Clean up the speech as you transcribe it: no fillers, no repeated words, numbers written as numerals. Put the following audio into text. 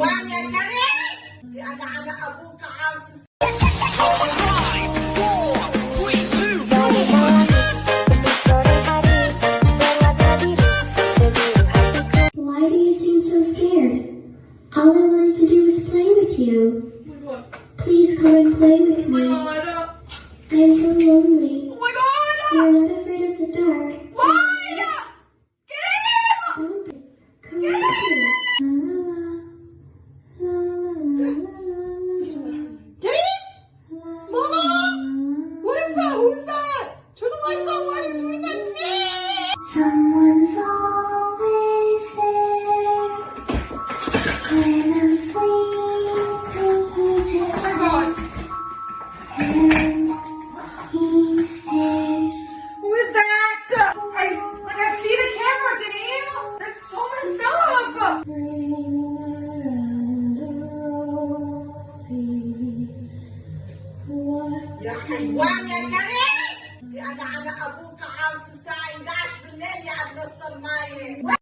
حيوان يا كريم، يلعن ابوك عاوز. Why do you seem so scared? All I wanted to do was play with you. Please come and play with me. I am so lonely. Oh my god! You're not afraid of the dark. Why? Kerim! Don't be. Come with me. Kerim? Mama? What is that? Who's that? Turn the lights on. Why are you doing that to me? Someone's always there when I'm sleeping. He just and he stares. Who is that? I see the camera, Kerim. That's so messed up. يا حيوان يا كريم، يلعن ابوك عاوز الساعة 11 بالليل يا ابن الصرماية.